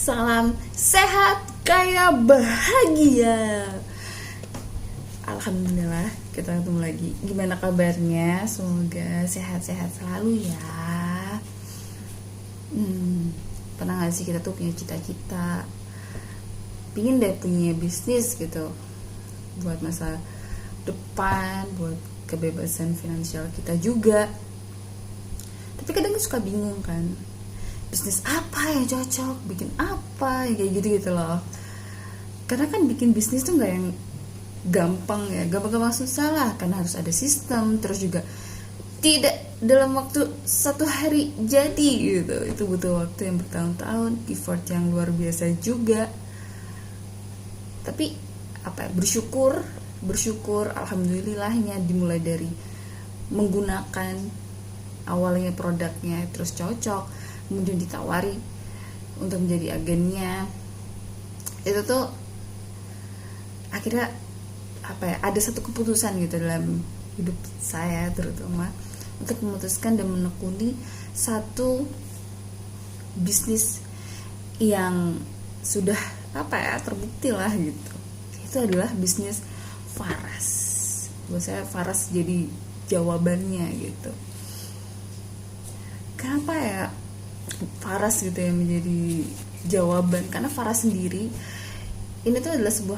Salam sehat, kaya, bahagia. Alhamdulillah, kita ketemu lagi. Gimana kabarnya? Semoga sehat-sehat selalu ya. Pernah gak sih kita tuh punya cita-cita, pingin deh punya bisnis gitu, buat masa depan, buat kebebasan finansial kita juga. Tapi kadang suka bingung kan, bisnis apa yang cocok, bikin apa yang kayak gitu loh. Karena kan bikin bisnis tuh nggak yang gampang ya, gampang susah lah, karena harus ada sistem, terus juga tidak dalam waktu satu hari jadi gitu. Itu butuh waktu yang bertahun-tahun, effort yang luar biasa juga. Tapi bersyukur alhamdulillahnya dimulai dari menggunakan awalnya produknya terus cocok, kemudian ditawari untuk menjadi agennya. Itu tuh akhirnya ada satu keputusan gitu dalam hidup saya, terutama untuk memutuskan dan menekuni satu bisnis yang sudah terbukti lah gitu. Itu adalah bisnis Faras. Buat saya Faras jadi jawabannya gitu. Kenapa ya Faras gitu ya menjadi jawaban? Karena Faras sendiri ini tuh adalah sebuah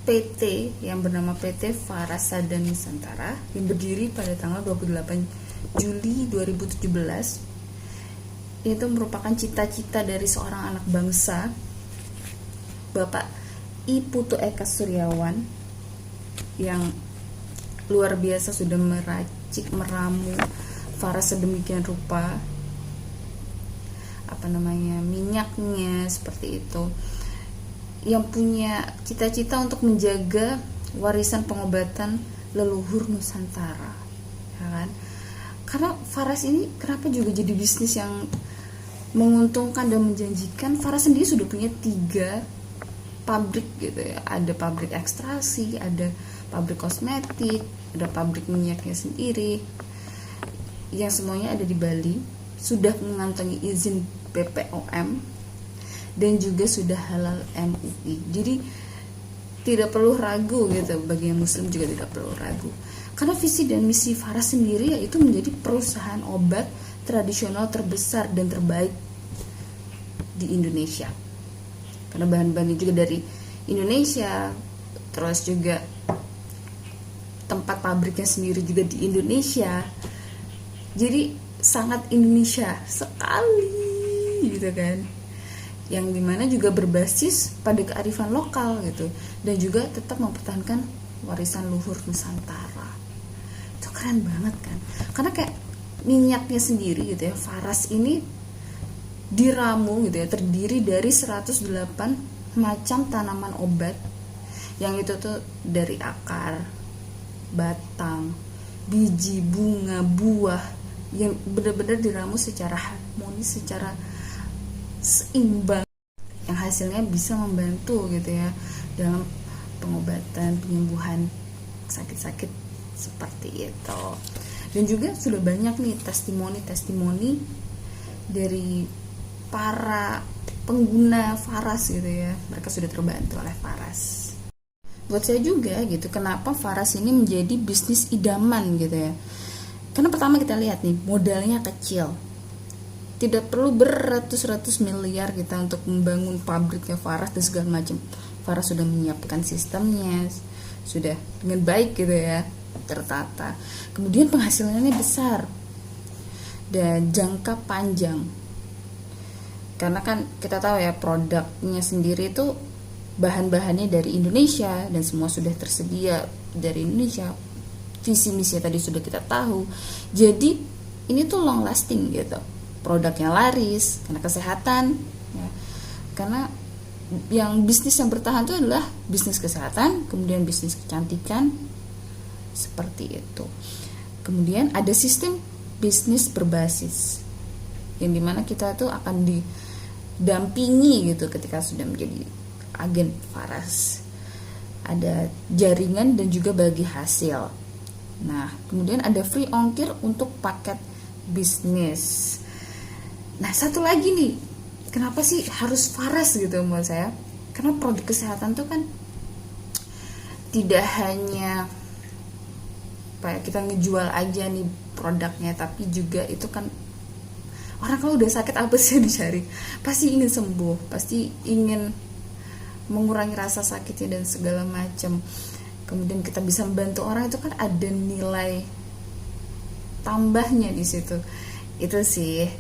PT yang bernama PT Faras Sada Nusantara yang berdiri pada tanggal 28 Juli 2017. Itu merupakan cita-cita dari seorang anak bangsa, Bapak I Putu Eka Suryawan, yang luar biasa sudah meracik meramu Faras sedemikian rupa, minyaknya seperti itu, yang punya cita-cita untuk menjaga warisan pengobatan leluhur Nusantara, ya kan? Karena Faras ini kenapa juga jadi bisnis yang menguntungkan dan menjanjikan? Faras sendiri sudah punya 3 pabrik gitu ya. Ada pabrik ekstraksi, ada pabrik kosmetik, ada pabrik minyaknya sendiri, yang semuanya ada di Bali, sudah mengantongi izin BPOM dan juga sudah halal MUI. Jadi tidak perlu ragu gitu, bagi yang muslim juga tidak perlu ragu. Karena visi dan misi Faras sendiri yaitu menjadi perusahaan obat tradisional terbesar dan terbaik di Indonesia. Karena bahan-bahannya juga dari Indonesia, terus juga tempat pabriknya sendiri juga di Indonesia. Jadi sangat Indonesia sekali gitu kan, yang dimana juga berbasis pada kearifan lokal gitu, dan juga tetap mempertahankan warisan luhur Nusantara. Itu keren banget kan, karena kayak minyaknya sendiri gitu ya, Faras ini diramu gitu ya, terdiri dari 108 macam tanaman obat, yang itu tuh dari akar, batang, biji, bunga, buah, yang benar-benar diramu secara harmonis, secara seimbang, yang hasilnya bisa membantu gitu ya dalam pengobatan, penyembuhan sakit-sakit seperti itu. Dan juga sudah banyak nih testimoni dari para pengguna Faras gitu ya, mereka sudah terbantu oleh Faras. Buat saya juga gitu, kenapa Faras ini menjadi bisnis idaman gitu ya. Karena pertama kita lihat nih, modalnya kecil, tidak perlu beratus-ratus miliar kita untuk membangun pabriknya Faras dan segala macam. Faras sudah menyiapkan sistemnya, sudah dengan baik gitu ya, tertata. Kemudian penghasilannya besar dan jangka panjang. Karena kan kita tahu ya, produknya sendiri itu bahan-bahannya dari Indonesia dan semua sudah tersedia dari Indonesia. Visi misi tadi sudah kita tahu. Jadi ini tuh long lasting gitu. Produknya laris karena kesehatan ya. Karena yang bisnis yang bertahan itu adalah bisnis kesehatan, kemudian bisnis kecantikan, seperti itu. Kemudian ada sistem bisnis berbasis, yang dimana kita tuh akan didampingi gitu ketika sudah menjadi agen Faras. Ada jaringan dan juga bagi hasil. Nah, kemudian ada free ongkir untuk paket bisnis. Nah, satu lagi nih, kenapa sih harus Faras gitu menurut saya? Karena produk kesehatan tuh kan tidak hanya kita ngejual aja nih produknya, tapi juga itu kan orang kalau udah sakit apa sih yang dicari? Pasti ingin sembuh, pasti ingin mengurangi rasa sakitnya dan segala macam. Kemudian kita bisa membantu orang, itu kan ada nilai tambahnya di situ. Itu sih.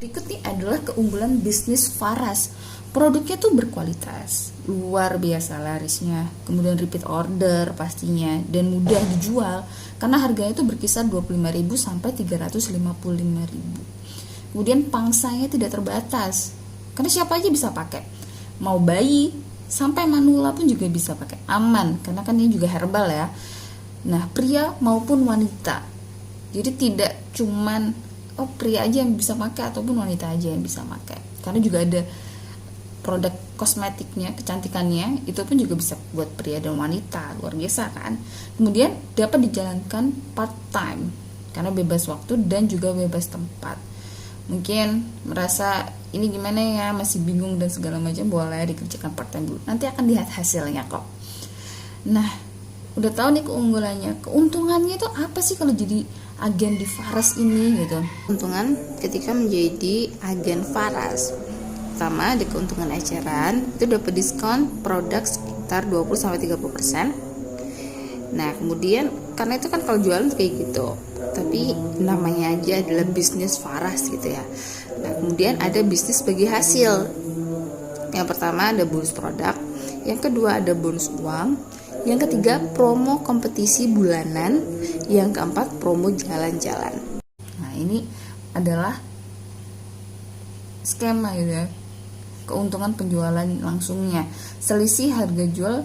Berikut nih adalah keunggulan bisnis Faras. Produknya tuh berkualitas, luar biasa larisnya, kemudian repeat order pastinya, dan mudah dijual karena harganya itu berkisar 25.000 sampai 355.000. Kemudian pangsanya tidak terbatas, karena siapa aja bisa pakai, mau bayi sampai manula pun juga bisa pakai, aman karena kan ini juga herbal ya. Nah, pria maupun wanita, jadi tidak cuman pria aja yang bisa pakai ataupun wanita aja yang bisa pakai, karena juga ada produk kosmetiknya, kecantikannya itu pun juga bisa buat pria dan wanita, luar biasa kan. Kemudian dapat dijalankan part time karena bebas waktu dan juga bebas tempat. Mungkin merasa ini gimana ya, masih bingung dan segala macam, boleh dikerjakan part time dulu, nanti akan lihat hasilnya kok. Nah, udah tahu nih keunggulannya, keuntungannya itu apa sih kalau jadi agen di Faras ini gitu? Keuntungan ketika menjadi agen Faras, pertama ada keuntungan eceran, itu dapat diskon produk sekitar 20-30%. Nah, kemudian karena itu kan kalau jualan kayak gitu, tapi namanya aja adalah bisnis Faras gitu ya. Nah, kemudian ada bisnis bagi hasil. Yang pertama ada bonus produk, yang kedua ada bonus uang, yang ketiga promo kompetisi bulanan, yang keempat promo jalan-jalan. Nah, ini adalah skema gitu ya, keuntungan penjualan langsungnya. Selisih harga jual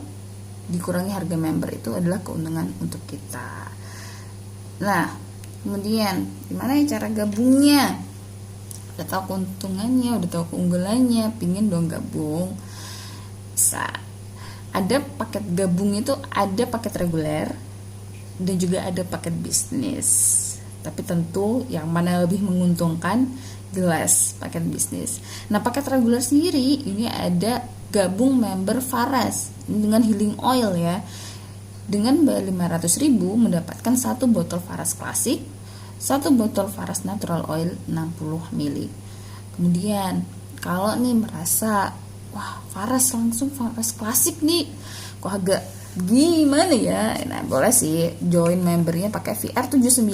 dikurangi harga member, itu adalah keuntungan untuk kita. Nah, kemudian gimana ya cara gabungnya? Udah tahu keuntungannya, udah tahu keunggulannya, pingin dong gabung, bisa. Ada paket gabung, itu ada paket reguler dan juga ada paket bisnis. Tapi tentu yang mana lebih menguntungkan, jelas paket bisnis. Nah, paket reguler sendiri ini ada gabung member Faras dengan healing oil ya. Dengan bayar 500.000 mendapatkan 1 botol Faras klasik, 1 botol Faras natural oil 60 ml. Kemudian kalau nih merasa wah Faras langsung Faras klasik nih kok agak gimana ya, nah boleh sih join membernya pakai VR79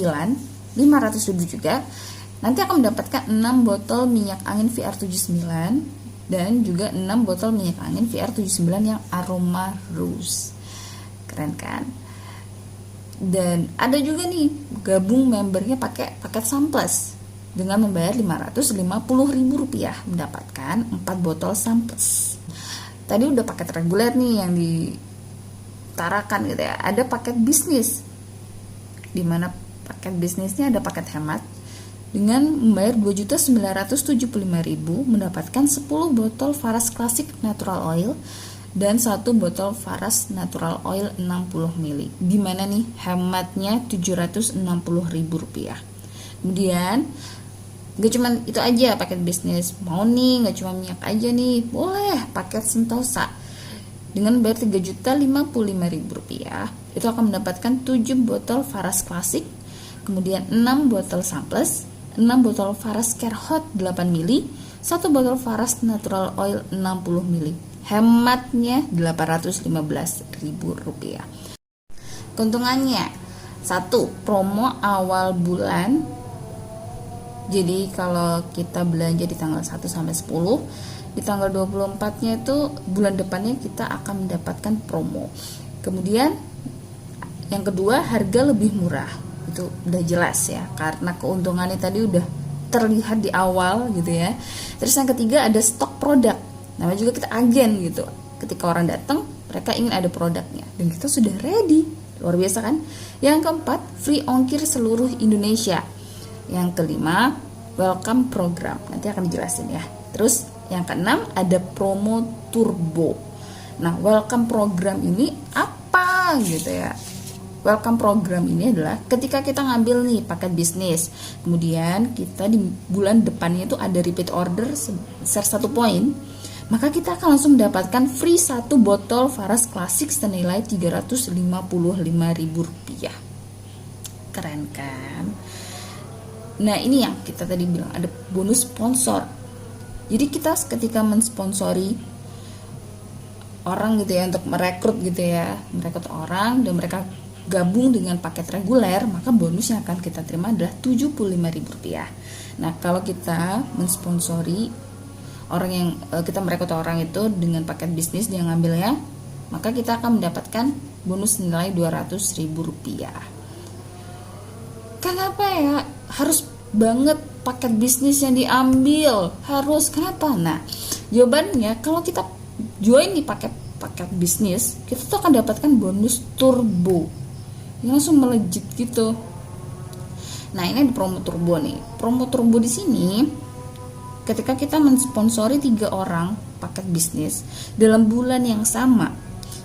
500.000 juga. Nanti akan mendapatkan 6 botol minyak angin VR79 dan juga 6 botol minyak angin VR79 yang aroma rose. Keren kan? Dan ada juga nih gabung membernya pakai paket Samples dengan membayar Rp550.000 mendapatkan 4 botol Samples. Tadi udah paket reguler nih yang ditarakan gitu ya. Ada paket bisnis, dimana paket bisnisnya ada paket hemat dengan membayar Rp2.975.000 mendapatkan 10 botol Faras Classic Natural Oil dan 1 botol Faras Natural Oil 60 ml. Dimana nih hematnya Rp760.000. Kemudian gak cuma itu aja paket bisnis, mau nih gak cuma minyak aja nih, boleh paket Sentosa dengan bayar Rp3.055.000. Itu akan mendapatkan 7 botol Faras Classic, kemudian 6 botol Samples, 6 botol Faras Care Hot 8 ml, 1 botol Faras Natural Oil 60 ml. Hematnya Rp815.000. Keuntungannya, 1. Promo awal bulan. Jadi kalau kita belanja di tanggal 1 sampai 10, di tanggal 24-nya itu bulan depannya kita akan mendapatkan promo. Kemudian yang kedua, harga lebih murah. Itu udah jelas ya, karena keuntungannya tadi udah terlihat di awal gitu ya. Terus yang ketiga ada stok produk. Namanya juga kita agen gitu. Ketika orang datang, mereka ingin ada produknya dan kita sudah ready. Luar biasa kan? Yang keempat, free ongkir seluruh Indonesia. Yang kelima, welcome program. Nanti akan dijelasin ya. Terus yang keenam ada promo turbo. Nah, welcome program ini apa gitu ya? welcome program ini adalah ketika kita ngambil nih paket bisnis, kemudian kita di bulan depannya itu ada repeat order sebesar 1 poin, maka kita akan langsung mendapatkan free 1 botol Faras Classic senilai Rp355.000. Keren kan? Nah, ini yang kita tadi bilang ada bonus sponsor. Jadi kita ketika mensponsori orang gitu ya, untuk merekrut gitu ya, merekrut orang dan mereka gabung dengan paket reguler, maka bonus yang akan kita terima adalah Rp75.000. Nah, kalau kita mensponsori orang yang kita merekrut orang itu dengan paket bisnis dia ngambilnya, maka kita akan mendapatkan bonus nilai Rp200.000. Kenapa ya harus banget paket bisnis yang diambil? Harus kenapa? Nah, jawabannya kalau kita join di paket bisnis, kita tuh akan dapatkan bonus turbo yang langsung melejit gitu. Nah, ini ada promo turbo nih. Promo turbo di sini ketika kita mensponsori 3 orang paket bisnis dalam bulan yang sama,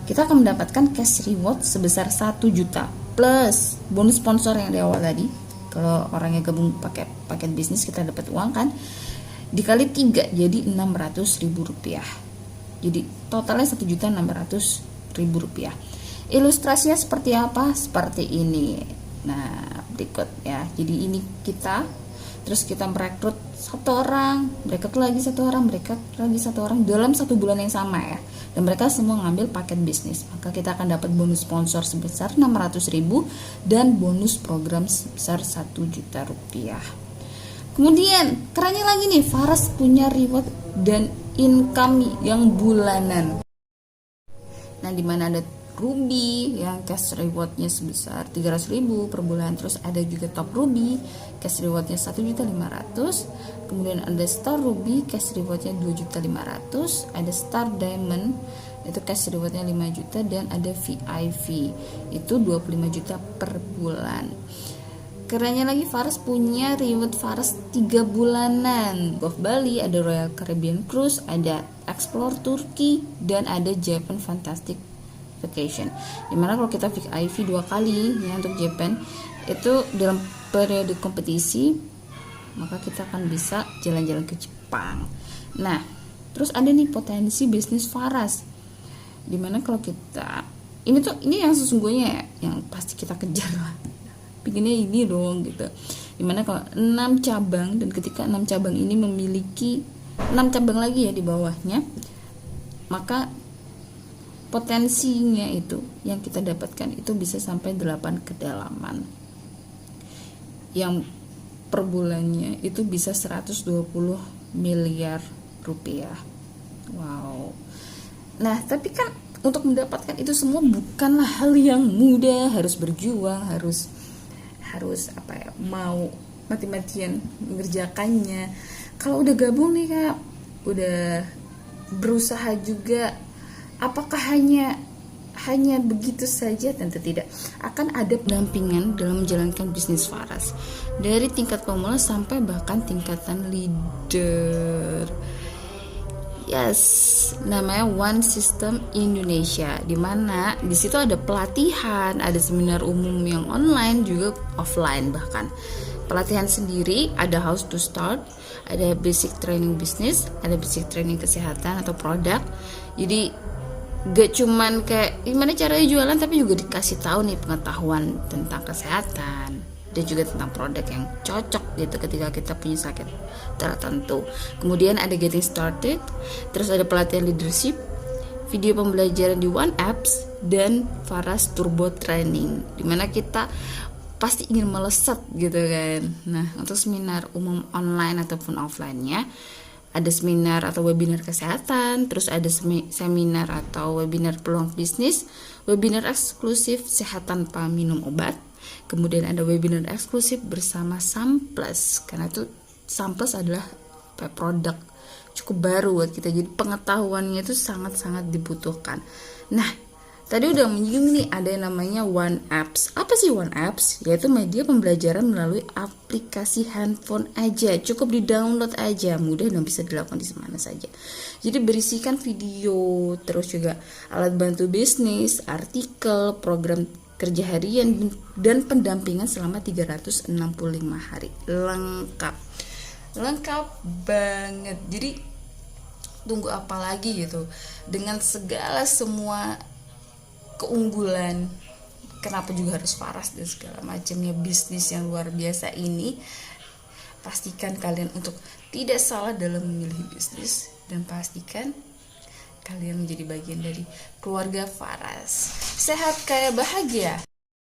kita akan mendapatkan cash reward sebesar 1 juta plus bonus sponsor yang di awal tadi. Kalau orang yang gabung pakai paket bisnis kita dapat uang kan, dikali 3 jadi Rp600.000. Jadi totalnya Rp1.600.000. Ilustrasinya seperti apa? Seperti ini. Nah, berikut ya. Jadi ini kita, terus kita merekrut 1 orang, merekrut lagi 1 orang, merekrut lagi 1 orang dalam 1 bulan yang sama ya. Dan mereka semua ngambil paket bisnis. Maka kita akan dapat bonus sponsor sebesar Rp600.000 dan bonus program sebesar Rp1 juta. Kemudian kerennya lagi nih, Faras punya reward dan income yang bulanan. Nah, dimana ada Ruby yang cash rewardnya sebesar 300.000 per bulan, terus ada juga top Ruby cash rewardnya 1.500.000, kemudian ada Star Ruby cash rewardnya 2.500.000, ada Star Diamond itu cash rewardnya 5 juta, dan ada VIP itu 25 juta per bulan. Kerennya lagi, Faras punya reward Faras 3 bulanan, Golf Bali, ada Royal Caribbean Cruise, ada Explore Turki, dan ada Japan Fantastic Vacation. Dimana kalau kita VIP 2 kali ya untuk Japan itu dalam periode kompetisi, maka kita akan bisa jalan-jalan ke Jepang. Nah, terus ada nih potensi bisnis Faras, dimana kalau kita ini yang sesungguhnya ya, yang pasti kita kejar lah, pinginnya ini dong gitu. Dimana kalau 6 cabang, dan ketika 6 cabang ini memiliki 6 cabang lagi ya di bawahnya, maka potensinya itu yang kita dapatkan itu bisa sampai 8 kedalaman, yang per bulannya itu bisa 120 miliar rupiah. Wow. Nah, tapi kan untuk mendapatkan itu semua bukanlah hal yang mudah, harus berjuang, harus apa ya, mau mati-matian mengerjakannya. Kalau udah gabung nih Kak, udah berusaha juga, apakah hanya begitu saja? Tentu tidak. Akan ada pendampingan dalam menjalankan bisnis Faras dari tingkat pemula sampai bahkan tingkatan leader. Yes, namanya One System Indonesia, di mana di situ ada pelatihan, ada seminar umum yang online juga offline bahkan. Pelatihan sendiri ada how to start, ada basic training bisnis, ada basic training kesehatan atau produk. Jadi gak cuman kayak gimana caranya jualan, tapi juga dikasih tahu nih pengetahuan tentang kesehatan dan juga tentang produk yang cocok gitu ketika kita punya sakit tertentu. Kemudian ada getting started, terus ada pelatihan leadership, video pembelajaran di One Apps, dan Faras Turbo Training, dimana kita pasti ingin melesat gitu kan. Nah, untuk seminar umum online ataupun offline-nya ada seminar atau webinar kesehatan, terus ada seminar atau webinar peluang bisnis, webinar eksklusif sehat tanpa minum obat, kemudian ada webinar eksklusif bersama Samples, karena itu Samples adalah produk cukup baru buat kita, jadi pengetahuannya itu sangat-sangat dibutuhkan. Nah, tadi udah menyinggung nih ada yang namanya One Apps. Apa sih One Apps? Yaitu media pembelajaran melalui aplikasi handphone aja. Cukup di-download aja, mudah dan bisa dilakukan di mana saja. Jadi berisikan video, terus juga alat bantu bisnis, artikel, program kerja harian, dan pendampingan selama 365 hari. Lengkap banget. Jadi tunggu apa lagi gitu, dengan segala semua keunggulan, kenapa juga harus Faras dan segala macamnya bisnis yang luar biasa ini. Pastikan kalian untuk tidak salah dalam memilih bisnis, dan pastikan kalian menjadi bagian dari keluarga Faras. Sehat, kaya, bahagia.